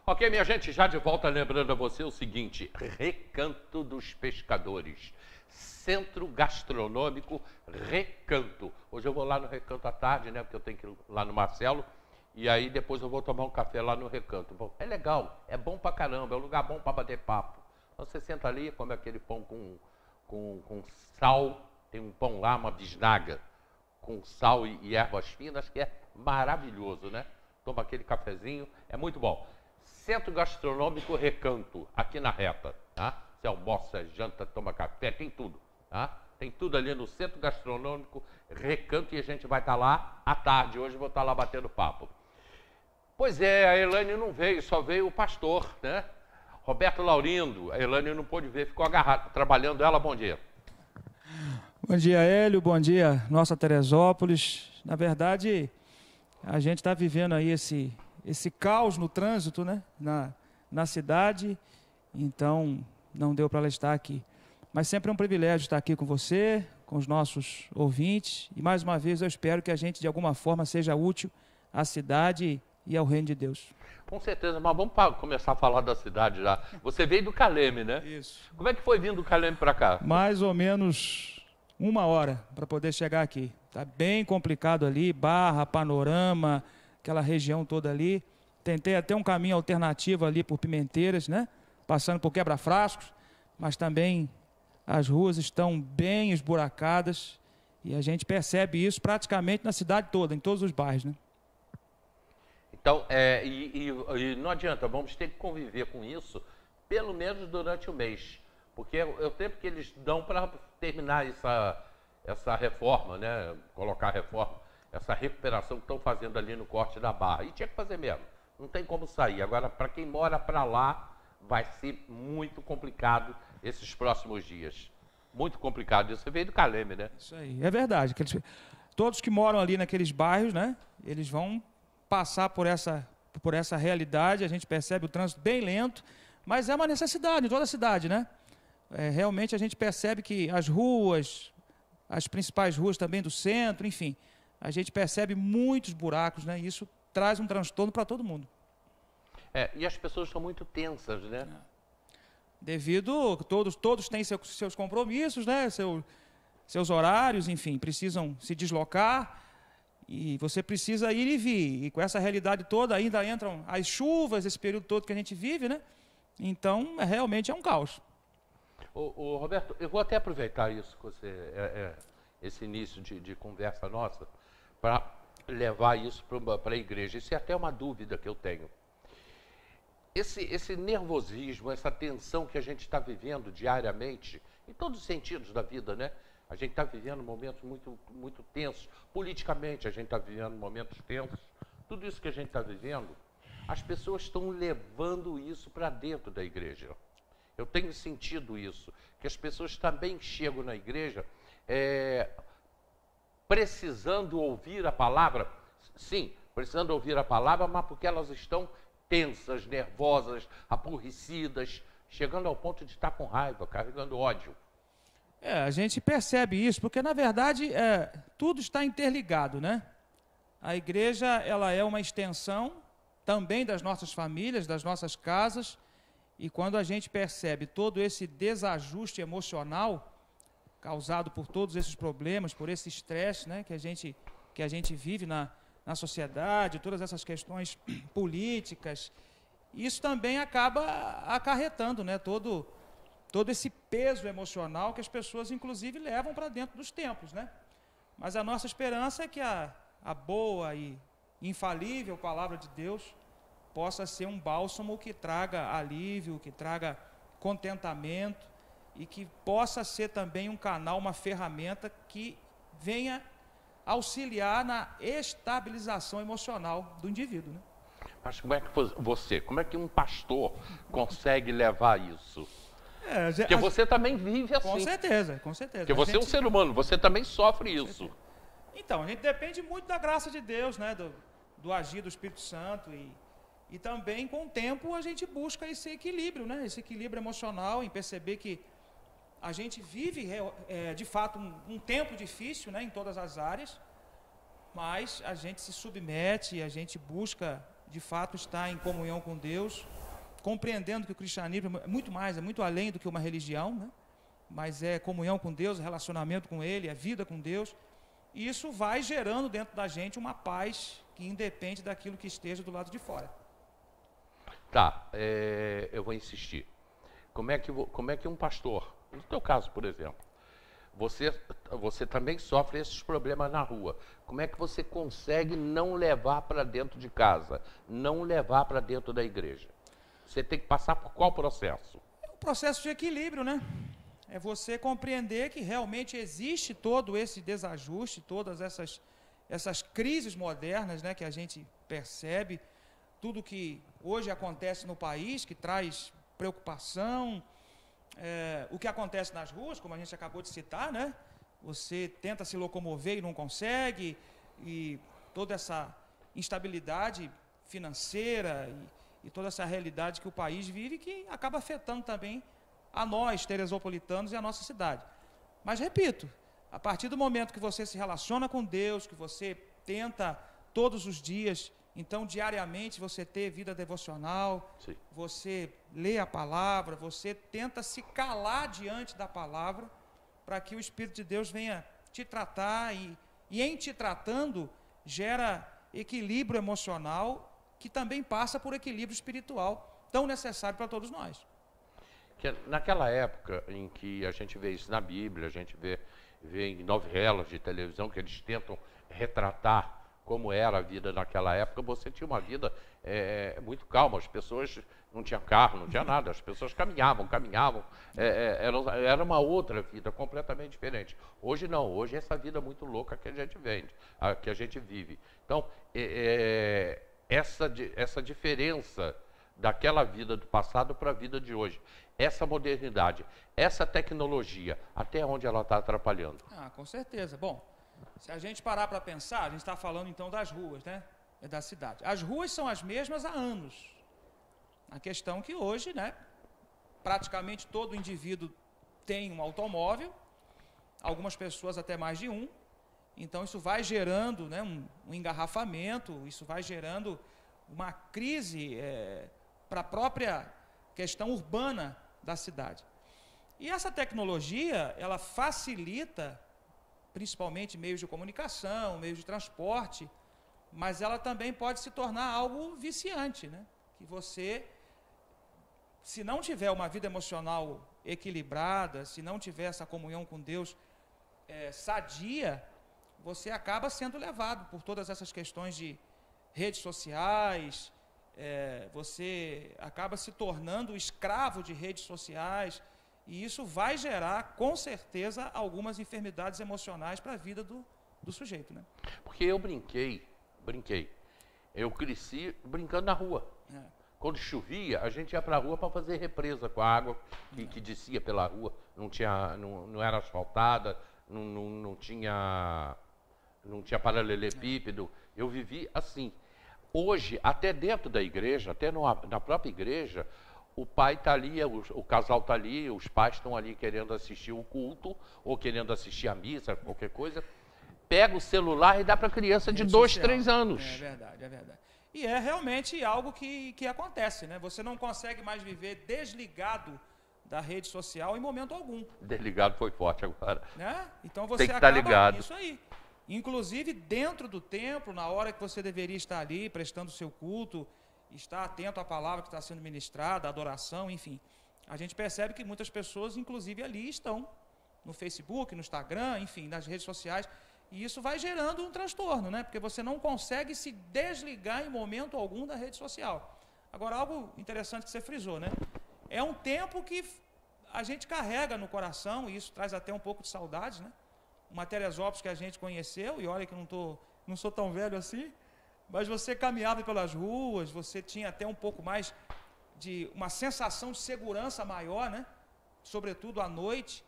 Ok, minha gente, já de volta, lembrando a você o seguinte: Recanto dos Pescadores, Centro Gastronômico Recanto. Hoje eu vou lá no Recanto à tarde, né, porque eu tenho que ir lá no Marcelo, e aí depois eu vou tomar um café lá no Recanto. Bom, é legal, é bom pra caramba, é um lugar bom pra bater papo. Então você senta ali, come aquele pão com sal, tem um pão lá, uma bisnaga, com sal e ervas finas, que é maravilhoso, né? Toma aquele cafezinho, é muito bom. Centro Gastronômico Recanto, aqui na Reta, tá? Você almoça, janta, toma café, tem tudo, tá? Tem tudo ali no Centro Gastronômico Recanto e a gente vai estar lá à tarde. Hoje eu vou estar lá batendo papo. Pois é, a Elaine não veio, só veio o pastor, né? Roberto Laurindo, a Elaine não pôde ver, ficou agarrado, trabalhando ela. Bom dia. Bom dia, Hélio, bom dia, nossa Teresópolis. Na verdade, a gente está vivendo aí esse caos no trânsito, né? Na cidade, então não deu para ela estar aqui. Mas sempre é um privilégio estar aqui com você, com os nossos ouvintes, e mais uma vez eu espero que a gente de alguma forma seja útil à cidade e ao reino de Deus. Com certeza, mas vamos começar a falar da cidade já. Você veio do Caleme, né? Isso. Como é que foi vindo do Caleme para cá? Mais ou menos 1 hora para poder chegar aqui. Está bem complicado ali, Barra, Panorama, aquela região toda ali. Tentei até um caminho alternativo ali por Pimenteiras, né? Passando por Quebra-Frascos, mas também as ruas estão bem esburacadas e a gente percebe isso praticamente na cidade toda, em todos os bairros, né? Então, e não adianta, vamos ter que conviver com isso pelo menos durante o mês, porque é o tempo que eles dão para terminar essa reforma, né? Colocar a reforma, essa recuperação que estão fazendo ali no corte da Barra. E tinha que fazer mesmo, não tem como sair. Agora, para quem mora para lá, vai ser muito complicado esses próximos dias. Muito complicado. Você veio do Caleme, né? Isso aí, é verdade. Todos que moram ali naqueles bairros, né? Eles vão passar por essa realidade. A gente percebe o trânsito bem lento, mas é uma necessidade em toda a cidade, né? Realmente a gente percebe que as ruas, as principais ruas também do centro, enfim, a gente percebe muitos buracos, né? E isso traz um transtorno para todo mundo. E as pessoas estão muito tensas, né? Devido, todos têm seus compromissos, né? Seus horários, enfim, precisam se deslocar e você precisa ir e vir. E com essa realidade toda ainda entram as chuvas, esse período todo que a gente vive, né? Então, realmente é um caos. Ô, Roberto, eu vou até aproveitar isso, esse início de conversa nossa, para levar isso para a igreja. Isso é até uma dúvida que eu tenho. Esse nervosismo, essa tensão que a gente está vivendo diariamente, em todos os sentidos da vida, né? A gente está vivendo momentos muito, muito tensos. Politicamente, a gente está vivendo momentos tensos. Tudo isso que a gente está vivendo, as pessoas estão levando isso para dentro da igreja. Eu tenho sentido isso, que as pessoas também chegam na igreja precisando ouvir a palavra. Sim, precisando ouvir a palavra, mas porque elas estão tensas, nervosas, aborrecidas, chegando ao ponto de estar com raiva, carregando ódio. A gente percebe isso, porque na verdade tudo está interligado, né? A igreja, ela é uma extensão também das nossas famílias, das nossas casas, e quando a gente percebe todo esse desajuste emocional causado por todos esses problemas, por esse estresse, né, que a gente vive na sociedade, todas essas questões políticas, isso também acaba acarretando, né, todo esse peso emocional que as pessoas, inclusive, levam para dentro dos templos, né? Mas a nossa esperança é que a boa e infalível palavra de Deus possa ser um bálsamo que traga alívio, que traga contentamento e que possa ser também um canal, uma ferramenta que venha auxiliar na estabilização emocional do indivíduo, né? Mas como é que um pastor consegue levar isso? Porque você também vive assim. Com certeza, com certeza. Porque você é um ser humano, você também sofre isso. Então, a gente depende muito da graça de Deus, né? Do agir do Espírito Santo e também, com o tempo, a gente busca esse equilíbrio, né? Esse equilíbrio emocional, em perceber que a gente vive, de fato, um tempo difícil, né? Em todas as áreas, mas a gente se submete, a gente busca de fato está em comunhão com Deus, compreendendo que o cristianismo é muito mais, é muito além do que uma religião, né? Mas é comunhão com Deus, relacionamento com Ele, é vida com Deus. E isso vai gerando dentro da gente uma paz que independe daquilo que esteja do lado de fora. Tá, eu vou insistir. Como é que um pastor, no teu caso, por exemplo, você também sofre esses problemas na rua. Como é que você consegue não levar para dentro de casa, não levar para dentro da igreja? Você tem que passar por qual processo? É um processo de equilíbrio, né? É você compreender que realmente existe todo esse desajuste, todas essas crises modernas, né, que a gente percebe, tudo que hoje acontece no país, que traz preocupação, o que acontece nas ruas, como a gente acabou de citar, né? Você tenta se locomover e não consegue, e toda essa instabilidade financeira e toda essa realidade que o país vive, que acaba afetando também a nós, teresopolitanos, e a nossa cidade. Mas, repito, a partir do momento que você se relaciona com Deus, que você tenta todos os dias, então, diariamente, você ter vida devocional, Sim. você lê a palavra, você tenta se calar diante da palavra, para que o Espírito de Deus venha te tratar e em te tratando, gera equilíbrio emocional, que também passa por equilíbrio espiritual, tão necessário para todos nós. Naquela época em que a gente vê isso na Bíblia, a gente vê em novelas de televisão que eles tentam retratar como era a vida naquela época, você tinha uma vida muito calma, as pessoas não tinham carro, não tinha nada, as pessoas caminhavam, era uma outra vida completamente diferente. Hoje não, hoje é essa vida muito louca que a gente vive. Então, essa diferença daquela vida do passado para a vida de hoje, essa modernidade, essa tecnologia, até onde ela está atrapalhando? Com certeza. Bom, se a gente parar para pensar, a gente está falando então das ruas, né? Da cidade. As ruas são as mesmas há anos. A questão que hoje, né, praticamente todo indivíduo tem um automóvel, algumas pessoas até mais de um, então isso vai gerando, né, um engarrafamento, isso vai gerando uma crise para a própria questão urbana da cidade. E essa tecnologia, ela facilita principalmente meios de comunicação, meios de transporte, mas ela também pode se tornar algo viciante, né? Que você, se não tiver uma vida emocional equilibrada, se não tiver essa comunhão com Deus sadia, você acaba sendo levado por todas essas questões de redes sociais, você acaba se tornando escravo de redes sociais, e isso vai gerar, com certeza, algumas enfermidades emocionais para a vida do sujeito, né? Porque eu brinquei, eu cresci brincando na rua. Quando chovia, a gente ia para a rua para fazer represa com a água que descia pela rua, não era asfaltada, não tinha paralelepípedo. Eu vivi assim. Hoje, até dentro da igreja, até na própria igreja, o pai está ali, o casal está ali, os pais estão ali querendo assistir o culto, ou querendo assistir a missa, qualquer coisa, pega o celular e dá para a criança de 2, 3 anos. É verdade, é verdade. E é realmente algo que acontece, né? Você não consegue mais viver desligado da rede social em momento algum. Desligado foi forte agora. Né? Então você tem que estar ligado. Isso aí. Inclusive dentro do templo, na hora que você deveria estar ali prestando o seu culto, estar atento à palavra que está sendo ministrada, à adoração, enfim. A gente percebe que muitas pessoas, inclusive ali, estão no Facebook, no Instagram, enfim, nas redes sociais, e isso vai gerando um transtorno, né? Porque você não consegue se desligar em momento algum da rede social. Agora, algo interessante que você frisou, né? É um tempo que a gente carrega no coração, e isso traz até um pouco de saudades, né? Uma Teresópolis que a gente conheceu, e olha que não sou tão velho assim, mas você caminhava pelas ruas, você tinha até um pouco mais de uma sensação de segurança maior, né? Sobretudo à noite.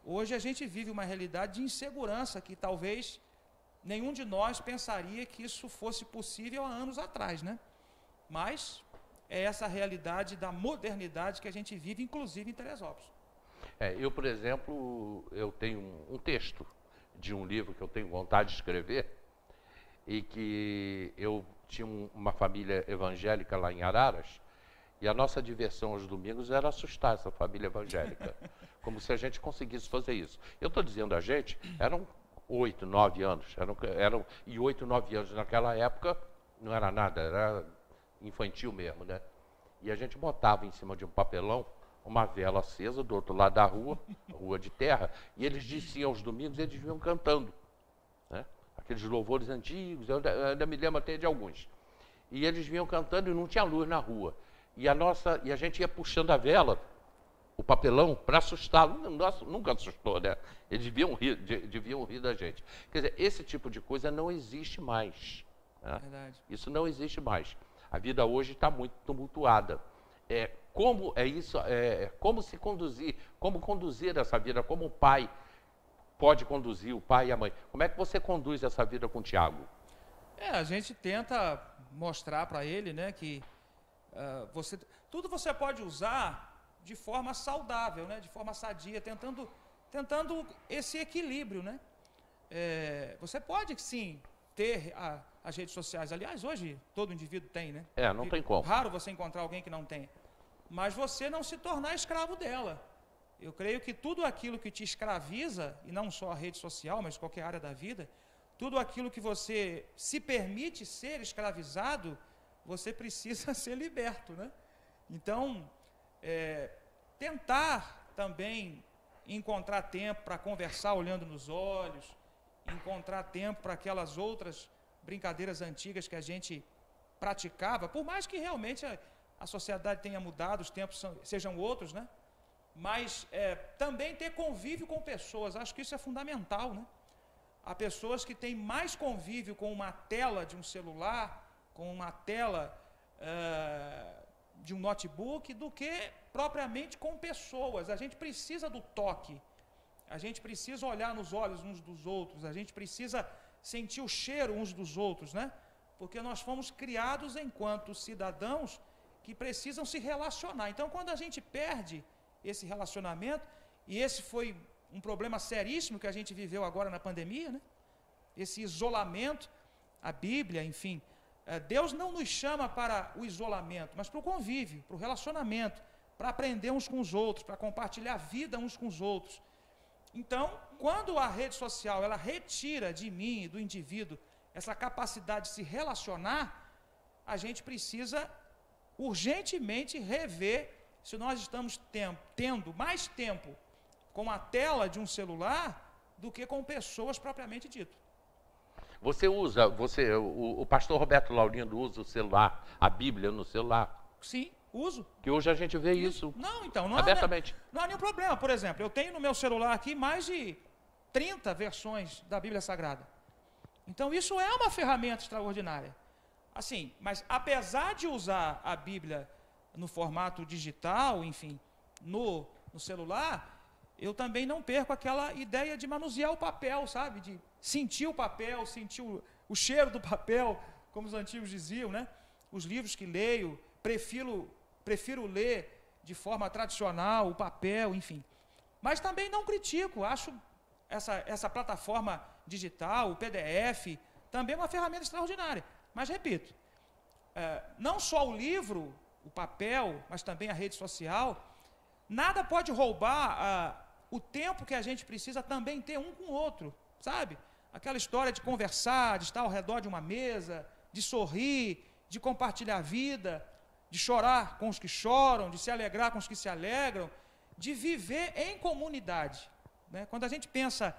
Hoje a gente vive uma realidade de insegurança que talvez nenhum de nós pensaria que isso fosse possível há anos atrás, né? Mas é essa realidade da modernidade que a gente vive, inclusive em Teresópolis. Eu, por exemplo, eu tenho um texto de um livro que eu tenho vontade de escrever, e que eu tinha uma família evangélica lá em Araras, e a nossa diversão aos domingos era assustar essa família evangélica, como se a gente conseguisse fazer isso. Eu estou dizendo a gente, eram 8, 9 anos, e 8, 9 anos naquela época não era nada, era infantil mesmo, né? E a gente botava em cima de um papelão uma vela acesa do outro lado da rua, rua de terra, e eles diziam aos domingos, eles vinham cantando, né? Aqueles louvores antigos, eu ainda me lembro até de alguns. E eles vinham cantando e não tinha luz na rua. E a gente ia puxando a vela, o papelão, para assustá-lo. Nunca assustou, né? Eles deviam rir da gente. Quer dizer, esse tipo de coisa não existe mais. Né? Verdade. Isso não existe mais. A vida hoje está muito tumultuada. Como se conduzir, como conduzir essa vida, como o pai pode conduzir, o pai e a mãe. Como é que você conduz essa vida com o Tiago? A gente tenta mostrar para ele, né, que tudo você pode usar de forma saudável, né, de forma sadia, tentando esse equilíbrio, né? Você pode, sim, ter as redes sociais. Aliás, hoje todo indivíduo tem, né? Não tem como. Raro você encontrar alguém que não tem. Mas você não se tornar escravo dela. Eu creio que tudo aquilo que te escraviza, e não só a rede social, mas qualquer área da vida, tudo aquilo que você se permite ser escravizado, você precisa ser liberto, né? Então, tentar também encontrar tempo para conversar olhando nos olhos, encontrar tempo para aquelas outras brincadeiras antigas que a gente praticava, por mais que realmente a sociedade tenha mudado, os tempos sejam outros, né? Mas também ter convívio com pessoas, acho que isso é fundamental, né? Há pessoas que têm mais convívio com uma tela de um celular, com uma tela de um notebook, do que propriamente com pessoas. A gente precisa do toque, a gente precisa olhar nos olhos uns dos outros, a gente precisa sentir o cheiro uns dos outros, né? Porque nós fomos criados enquanto cidadãos que precisam se relacionar. Então, quando a gente perde esse relacionamento, e esse foi um problema seríssimo que a gente viveu agora na pandemia, né? Esse isolamento, a Bíblia, enfim, Deus não nos chama para o isolamento, mas para o convívio, para o relacionamento, para aprender uns com os outros, para compartilhar a vida uns com os outros. Então, quando a rede social ela retira de mim e do indivíduo essa capacidade de se relacionar, a gente precisa urgentemente rever se nós estamos tendo mais tempo com a tela de um celular do que com pessoas propriamente dito. O pastor Roberto Laurindo usa o celular, a Bíblia no celular? Sim, uso. Que hoje a gente vê isso abertamente. Não há nenhum problema. Por exemplo, eu tenho no meu celular aqui mais de 30 versões da Bíblia Sagrada. Então isso é uma ferramenta extraordinária. Assim, mas apesar de usar a Bíblia no formato digital, enfim, no celular, eu também não perco aquela ideia de manusear o papel, sabe? De sentir o papel, sentir o cheiro do papel, como os antigos diziam, né? Os livros que leio, prefiro ler de forma tradicional, o papel, enfim. Mas também não critico, acho essa plataforma digital, o PDF, também é uma ferramenta extraordinária. Mas, repito, não só o livro, o papel, mas também a rede social, nada pode roubar o tempo que a gente precisa também ter um com o outro, sabe? Aquela história de conversar, de estar ao redor de uma mesa, de sorrir, de compartilhar a vida, de chorar com os que choram, de se alegrar com os que se alegram, de viver em comunidade, né? Quando a gente pensa,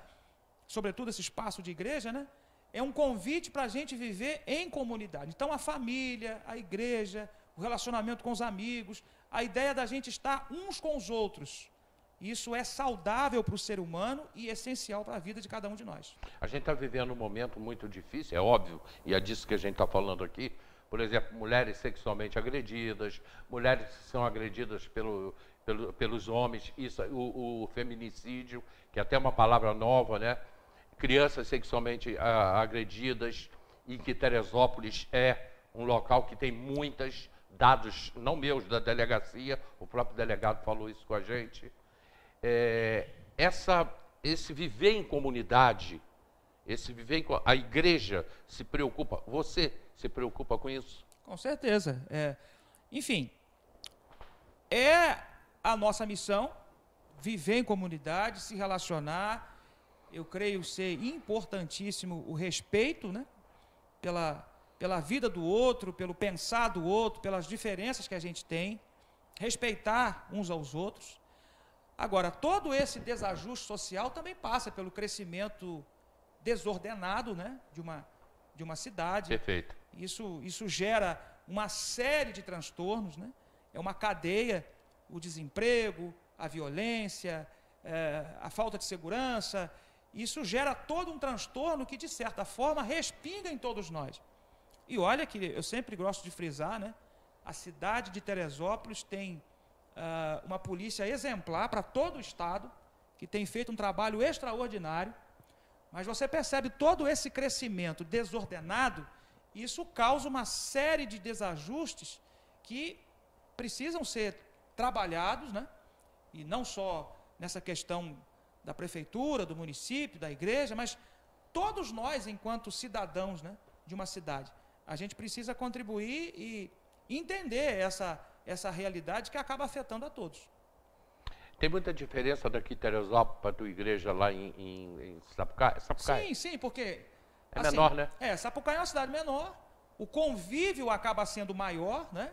sobretudo, esse espaço de igreja, né? É um convite para a gente viver em comunidade. Então, a família, a igreja, o relacionamento com os amigos, a ideia da gente estar uns com os outros. Isso é saudável para o ser humano e essencial para a vida de cada um de nós. A gente está vivendo um momento muito difícil, é óbvio, e é disso que a gente está falando aqui. Por exemplo, mulheres sexualmente agredidas, mulheres que são agredidas pelos homens, isso, o feminicídio, que é até uma palavra nova, né? Crianças sexualmente agredidas, e que Teresópolis é um local que tem muitos dados, não meus, da delegacia, o próprio delegado falou isso com a gente. Esse viver em comunidade, a igreja se preocupa. Você se preocupa com isso? Com certeza. Enfim, é a nossa missão viver em comunidade, se relacionar. Eu creio ser importantíssimo o respeito, né, pela vida do outro, pelo pensar do outro, pelas diferenças que a gente tem, respeitar uns aos outros. Agora, todo esse desajuste social também passa pelo crescimento desordenado, né, de uma cidade. Perfeito. Isso gera uma série de transtornos, né? É uma cadeia, o desemprego, a violência, a falta de segurança. Isso gera todo um transtorno que, de certa forma, respinga em todos nós. E olha que eu sempre gosto de frisar, né? A cidade de Teresópolis tem uma polícia exemplar para todo o estado, que tem feito um trabalho extraordinário, mas você percebe todo esse crescimento desordenado, isso causa uma série de desajustes que precisam ser trabalhados, né? E não só nessa questão da prefeitura, do município, da igreja, mas todos nós, enquanto cidadãos, né, de uma cidade, a gente precisa contribuir e entender essa realidade que acaba afetando a todos. Tem muita diferença daqui de Teresópolis para a tua igreja lá em Sapucaia? Sim, sim, porque... É assim, menor, né? Sapucaia é uma cidade menor, o convívio acaba sendo maior, né?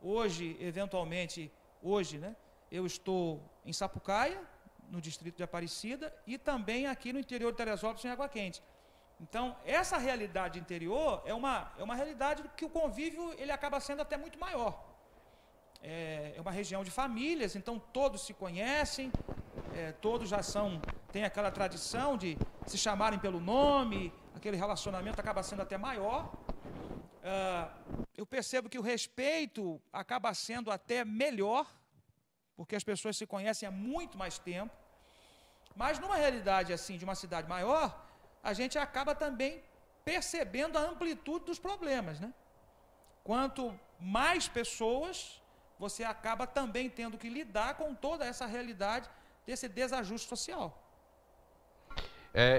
Hoje, eventualmente, né, eu estou em Sapucaia, no distrito de Aparecida, e também aqui no interior de Teresópolis, em Água Quente. Então, essa realidade interior é uma realidade que o convívio ele acaba sendo até muito maior. É uma região de famílias, então todos se conhecem, todos já têm aquela tradição de se chamarem pelo nome, aquele relacionamento acaba sendo até maior. Eu percebo que o respeito acaba sendo até melhor, porque as pessoas se conhecem há muito mais tempo. Mas numa realidade assim, de uma cidade maior, a gente acaba também percebendo a amplitude dos problemas, né? Quanto mais pessoas, você acaba também tendo que lidar com toda essa realidade desse desajuste social.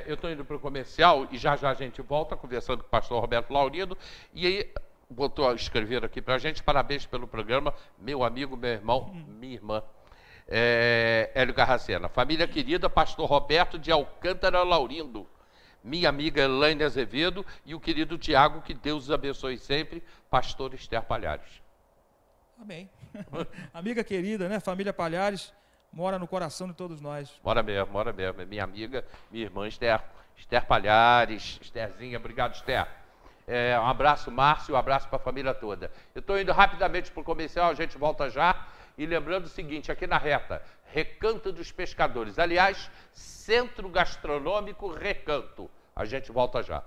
Eu estou indo para o comercial e já a gente volta conversando com o pastor Roberto Laurindo. E aí, botou a escrever aqui para a gente, parabéns pelo programa, meu amigo, meu irmão, minha irmã, Hélio Garracena. Família querida, pastor Roberto de Alcântara Laurindo, minha amiga Elaine Azevedo e o querido Tiago, que Deus os abençoe sempre, pastor Esther Palhares. Amém. Amiga querida, né? Família Palhares mora no coração de todos nós. Mora mesmo. Minha amiga, minha irmã Esther Palhares, Estherzinha, obrigado, Esther. Um abraço, Márcio, um abraço para a família toda. Eu estou indo rapidamente para o comercial, a gente volta já. E lembrando o seguinte, aqui na reta, Recanto dos Pescadores. Aliás, Centro Gastronômico Recanto. A gente volta já.